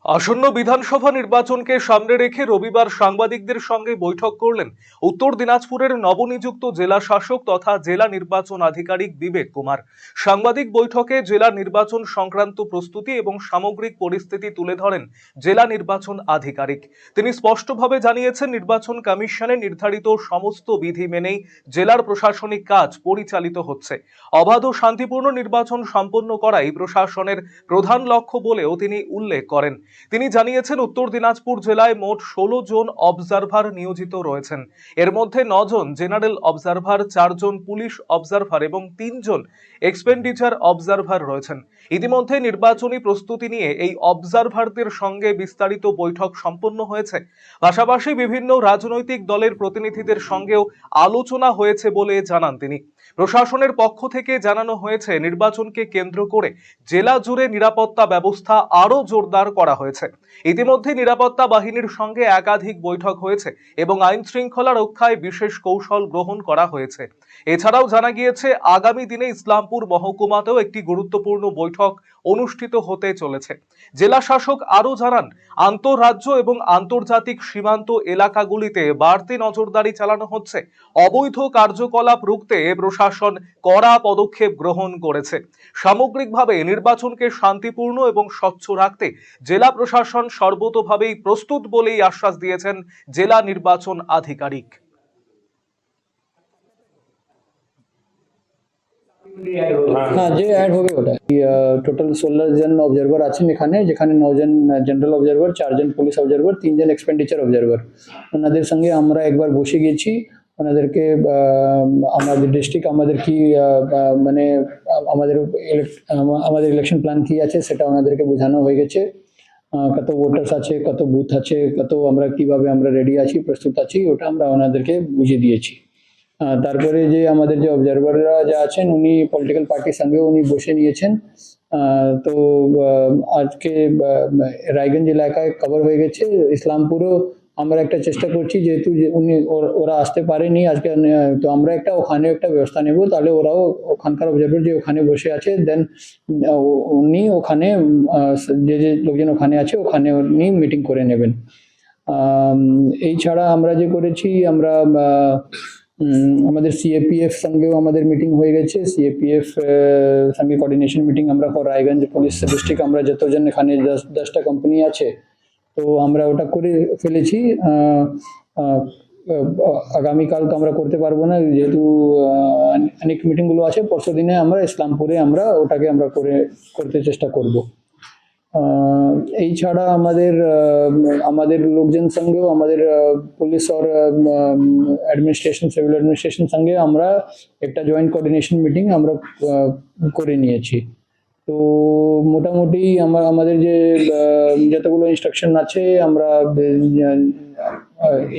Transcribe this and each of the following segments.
আসন্ন বিধানসভা নির্বাচনকে সামনে রেখে রবিবার সাংবাদিকদের সঙ্গে বৈঠক করলেন উত্তর দিনাজপুরের নবনিযুক্ত জেলা শাসক তথা জেলা নির্বাচন আধিকারিক বিবেক কুমার। সাংবাদিক বৈঠকে জেলা নির্বাচন সংক্রান্ত প্রস্তুতি এবং সামগ্রিক পরিস্থিতি তুলে ধরেন জেলা নির্বাচন আধিকারিক। তিনি স্পষ্টভাবে জানিয়েছেন, নির্বাচন কমিশনে নির্ধারিত সমস্ত বিধি মেনেই জেলার প্রশাসনিক কাজ পরিচালিত হচ্ছে। অবাধ ও শান্তিপূর্ণ নির্বাচন সম্পন্ন করাই প্রশাসনের প্রধান লক্ষ্য বলেও তিনি উল্লেখ করেন। তিনি জানিয়েছেন, উত্তর দিনাজপুর জেলায় মোট 16 জন অবজারভার নিয়োজিত রয়েছেন। এর মধ্যে 9 জন জেনারেল অবজারভার, 4 জন পুলিশ অবজারভার এবং 3 জন এক্সপেন্ডিচার অবজারভার রয়েছেন। ইতিমধ্যে নির্বাচনী প্রস্তুতি নিয়ে এই অবজারভারদের সঙ্গে বিস্তারিত বৈঠক সম্পন্ন হয়েছে। পাশাপাশি বিভিন্ন রাজনৈতিক দলের প্রতিনিধিদের সঙ্গেও আলোচনা হয়েছে বলে জানান তিনি। প্রশাসনের পক্ষ থেকে জানানো হয়েছে, নির্বাচনকে কেন্দ্র করে জেলা জুড়ে নিরাপত্তা ব্যবস্থা আরো জোরদার করা হয়েছে। ইতিমধ্যে নিরাপত্তা বাহিনীর সঙ্গে একাধিক বৈঠক হয়েছে এবং আইন শৃঙ্খলা রক্ষায় বিশেষ কৌশল গ্রহণ করা হয়েছে। এছাড়াও জানা গিয়েছে, আগামী দিনে ইসলামপুর মহকুমাতেও একটি গুরুত্বপূর্ণ বৈঠক অনুষ্ঠিত হতে চলেছে। জেলা শাসক আরো জানান, আন্তঃরাজ্য এবং আন্তর্জাতিক সীমান্ত এলাকাগুলিতে বাড়তি নজরদারি চালানো হচ্ছে। অবৈধ কার্যকলাপ রুখতে প্রশাসন কড়া পদক্ষেপ গ্রহণ করেছে। সামগ্রিকভাবে নির্বাচনকে শান্তিপূর্ণ এবং স্বচ্ছ রাখতে জেলা প্রশাসন সর্বতোভাবেই প্রস্তুত বলেই আশ্বাস দিয়েছেন জেলা নির্বাচন আধিকারিক। হ্যাঁ, যে অ্যাড হবে ওটা টোটাল 16 জন অবজারভার আছেন এখানে, যেখানে 9 জন জেনারেল অবজারভার, 4 জন পুলিশ অবজারভার, 3 জন এক্সপেন্ডিচার অবজারভার। ওনাদের সঙ্গে আমরা একবার বসে গেছি। ওনাদেরকে আমাদের ডিস্ট্রিক্ট আমাদের কি মানে আমাদের ইলেকশন প্ল্যান কি আছে সেটা ওনাদেরকে বোঝানো হয়ে গেছে। কত ভোটার্স আছে, কত বুথ আছে, কত আমরা কিভাবে আমরা রেডি আছি, প্রস্তুত আছি, ওটা আমরা ওনাদেরকে বুঝিয়ে দিয়েছি। তারপরে যে আমাদের যে অবজারভাররা যা আছেন, উনি পলিটিক্যাল পার্টির সঙ্গে উনি বসে নিয়েছেন। তো আজকে রায়গঞ্জ এলাকায় কভার হয়ে গেছে। ইসলামপুরও আমরা একটা চেষ্টা করছি, যেহেতু ওরা আসতে পারেনি আজকে, তো আমরা ওখানে একটা ব্যবস্থা নেব। তাহলে ওরাও ওখানকার অবজারভার যে ওখানে বসে আছে, দেন উনি ওখানে যে যে লোকজন ওখানে আছে ওখানে উনি মিটিং করে নেবেন। এই ছাড়া আমরা যে করেছি, আমরা আমাদের সিএপিএফ সঙ্গেও আমাদের মিটিং হয়ে গেছে। সিএপিএফ সঙ্গে কোঅর্ডিনেশন মিটিং আমরা রায়গঞ্জ পুলিশ ডিস্ট্রিক্ট, আমরা যতজন এখানে 10টা কোম্পানি আছে, তো আমরা ওটা করে ফেলেছি। আগামীকাল তো আমরা করতে পারবো না, যেহেতু অনেক মিটিংগুলো আছে। পরশু দিনে আমরা ইসলামপুরে আমরা ওটাকে আমরা করতে চেষ্টা করব। এই ছাড়া আমাদের লোকজন সঙ্গেও আমাদের পুলিশ আর অ্যাডমিনিস্ট্রেশন, সিভিল অ্যাডমিনিস্ট্রেশন সঙ্গে আমরা একটা জয়েন্ট কোঅর্ডিনেশন মিটিং আমরা করে নিয়েছি। তো মোটামুটি আমাদের যে যতগুলো ইনস্ট্রাকশন আছে আমরা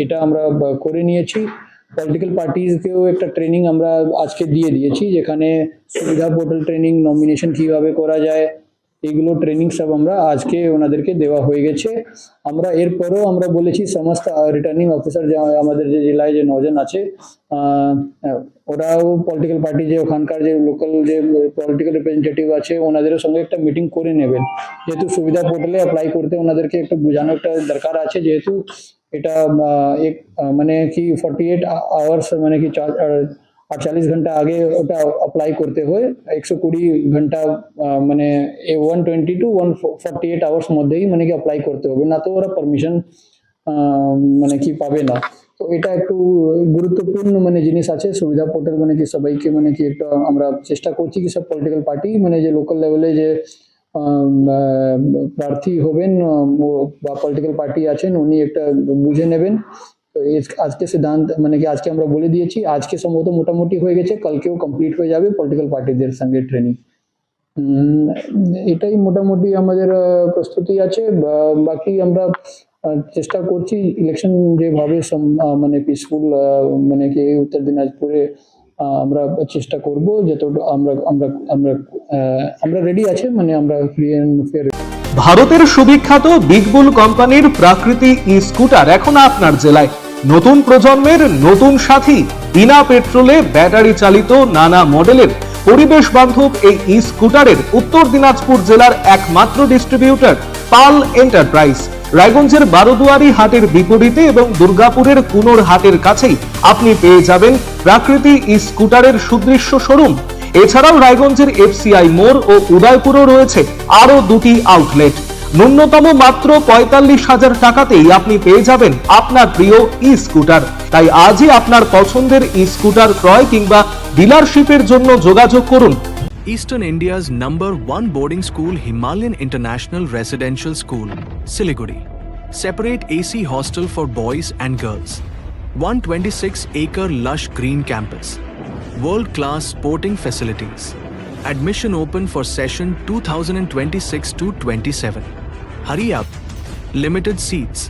এটা আমরা করে নিয়েছি। পলিটিক্যাল পার্টিজকেও একটা ট্রেনিং আমরা আজকে দিয়ে দিয়েছি, যেখানে সুবিধা পোর্টাল ট্রেনিং, নমিনেশন কিভাবে করা যায়, এগুলো ট্রেনিং সব আমরা আজকে ওনাদেরকে দেওয়া হয়ে গেছে। আমরা এরপরও আমরা বলেছি সমস্ত রিটার্নিং অফিসার আমাদের যে জেলায় যে 9 জন আছে, ওরাও পলিটিক্যাল পার্টি যে ওখানকার যে লোকাল যে পলিটিক্যাল রিপ্রেজেন্টেটিভ আছে ওনাদের সঙ্গে একটা মিটিং করে নেবেন। যেহেতু সুবিধা পোর্টালে অ্যাপ্লাই করতে ওনাদেরকে একটু বোঝানো একটা দরকার আছে, যেহেতু এটা মানে কি 48 আওয়ার্স মানে কি 48 ঘন্টা আগে ওটা অ্যাপ্লাই করতে হয়। 120 ঘন্টা মানে 120 to 148 আওয়ার্স মধ্যেই মানে কি অ্যাপ্লাই করতে হবে, না তো ওরা পারমিশন মানে কি পাবে না। তো এটা একটু গুরুত্বপূর্ণ মানে জিনিস আছে সুবিধা পোর্টাল, মানে কি সবাইকে মানে কি একটা আমরা চেষ্টা করছি কি সব পলিটিক্যাল পার্টি মানে যে লোকাল লেভেলে যে প্রার্থী হবেন বা পলিটিক্যাল পার্টি আছেন, উনি একটা বুঝে নেবেন। তো আজকে সিদ্ধান্ত মানে কি আজকে আমরা বলে দিয়েছি, আজকে সম্ভবত মোটামুটি হয়ে গেছে, কালকেও কমপ্লিট হয়ে যাবে পলিটিক্যাল পার্টিদের সঙ্গে ট্রেনিং। এটাই মোটামুটি আমাদের প্রস্তুতি আছে। বাকি আমরা চেষ্টা করছি ইলেকশন যেভাবে মানে পিসফুল মানে কি উত্তর দিনাজপুরে আমরা চেষ্টা করব, যতটা আমরা রেডি আছে, মানে আমরা ফ্রি এন্ড ফেয়ার। ভারতের সুবিখ্যাত বিগ বুল কোম্পানির প্রাকৃতি ই স্কুটার এখন আপনার জেলায়। নতুন প্রজন্মের নতুন সাথী, বিনা পেট্রোলে ব্যাটারি চালিত নানা মডেলের পরিবেশ বান্ধব এই ই স্কুটারের উত্তর দিনাজপুর জেলার একমাত্র ডিস্ট্রিবিউটর পাল এন্টারপ্রাইজ। রায়গঞ্জের বারোদুয়ারি হাটের বিপরীতে এবং দুর্গাপুরের কুনোর হাটের কাছেই আপনি পেয়ে যাবেন প্রাকৃতি স্কুটারের সুদৃশ্য শোরুম। এছাড়াও রায়গঞ্জের এফসিআই মোড় ও উদয়পুরও রয়েছে আরো দুটি আউটলেট। ন্যূনতম মাত্র ৪৫,০০০ টাকাতেই আপনি পেয়ে যাবেন আপনার প্রিয় ই স্কুটার। তাই আজই আপনার পছন্দের ই স্কুটার ক্রয় কিংবা ডিলারশিপের জন্য যোগাযোগ করুন। Eastern India's #1 boarding school, Himalayan International Residential School, Siliguri. Separate AC hostel for boys and girls. 126-acre lush green campus. World-class sporting facilities. Admission open for session 2026 to 27. Hurry up. Limited seats.